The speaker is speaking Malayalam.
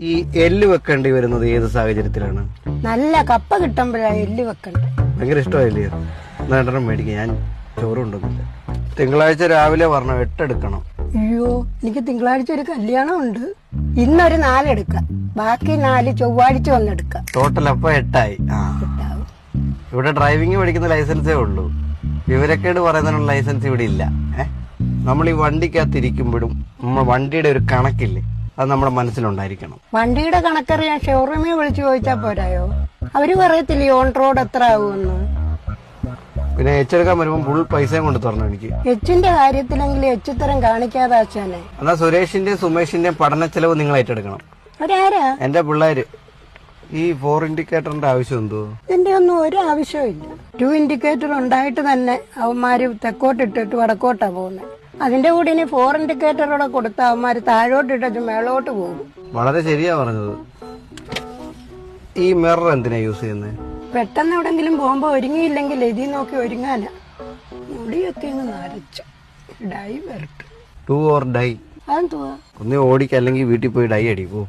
ഈ എല്ല് വെക്കേണ്ടി വരുന്നത് ഏത് സാഹചര്യത്തിലാണ്? നല്ല കപ്പ കിട്ടുമ്പോഴാണ് എല്ല് വെക്കണ്ടേ. ഭയങ്കര ഇഷ്ടമായില്ലേ? നേട്ടം മേടിക്കും, ഞാൻ ചോറുണ്ടോന്നില്ല. തിങ്കളാഴ്ച രാവിലെ പറഞ്ഞു 8 എടുക്കണം. അയ്യോ, എനിക്ക് തിങ്കളാഴ്ച ഒരു കല്യാണം ഉണ്ട്. ഇന്നൊരു 4 എടുക്കാം, ബാക്കി 4 ചൊവ്വാഴ്ച വന്നെടുക്കാം. ടോട്ടൽ അപ്പൊ 8 ആയി. ഇവിടെ ഡ്രൈവിംഗ് പഠിക്കുന്ന ലൈസൻസേ ഉള്ളൂ, വിവരക്കേട് പറയുന്നതിനുള്ള ലൈസൻസ് ഇവിടെ ഇല്ല. നമ്മൾ ഈ വണ്ടിക്കകത്തിരിക്കുമ്പോഴും നമ്മൾ വണ്ടിയുടെ ഒരു കണക്കില്ലേ, അത് നമ്മുടെ മനസ്സിലുണ്ടായിരിക്കണം. വണ്ടിയുടെ കണക്കറിയാൻ ഷോറൂമിൽ വിളിച്ചു ചോദിച്ചാ പോരായോ? അവര് പറയത്തില്ലേ ഓൺ റോഡ് എത്ര ആവുമെന്ന്? പിന്നെ എച്ചെടുക്കാൻ വരുമ്പോൾ ഫുൾ പൈസയും കൊണ്ട് തരണം എനിക്ക്. എച്ചിന്റെ കാര്യത്തിലെങ്കിലും എച്ചിത്തരം കാണിക്കാതെ അച്ഛനെ. എന്നാ സുരേഷിന്റെയും സുമേഷിന്റെയും പഠന ചെലവ് നിങ്ങൾ ഏറ്റെടുക്കണം. അവരാരാ? എന്റെ പിള്ളേര്. ഈ 4 ഇൻഡിക്കേറ്ററിന്റെ ആവശ്യം എന്തോ? ഇതിന്റെ ഒന്നും ഒരു ആവശ്യമില്ല. 2 ഇൻഡിക്കേറ്റർ ഉണ്ടായിട്ട് തന്നെ അവന്മാര് തെക്കോട്ടിട്ടിട്ട് വടക്കോട്ടാ പോകുന്നത്. അതിന്റെ കൂടെ ഇനി 4 ഇൻഡിക്കേറ്ററോടെ കൊടുത്ത അവന്മാര് താഴോട്ടിട്ട് മേളോട്ട് പോകും. വളരെ ശരിയാ പറഞ്ഞത്. ഈ മിറർ എന്തിനാ യൂസ് ചെയ്യുന്നത്? പെട്ടെന്ന് എവിടെങ്കിലും പോകുമ്പോ ഒരുങ്ങിയില്ലെങ്കിൽ എഴുതി നോക്കി ഒരുങ്ങാനാ. മുടിയൊക്കെ ഇങ്ങ് നരച്ചു. ഡൈ വരട്ടെ. Do or die. അതെന്തുവാ? ഒന്നേ ഓടിക്ക, അല്ലെങ്കിൽ വീട്ടിൽ പോയി ഡൈ അടിക്കോ.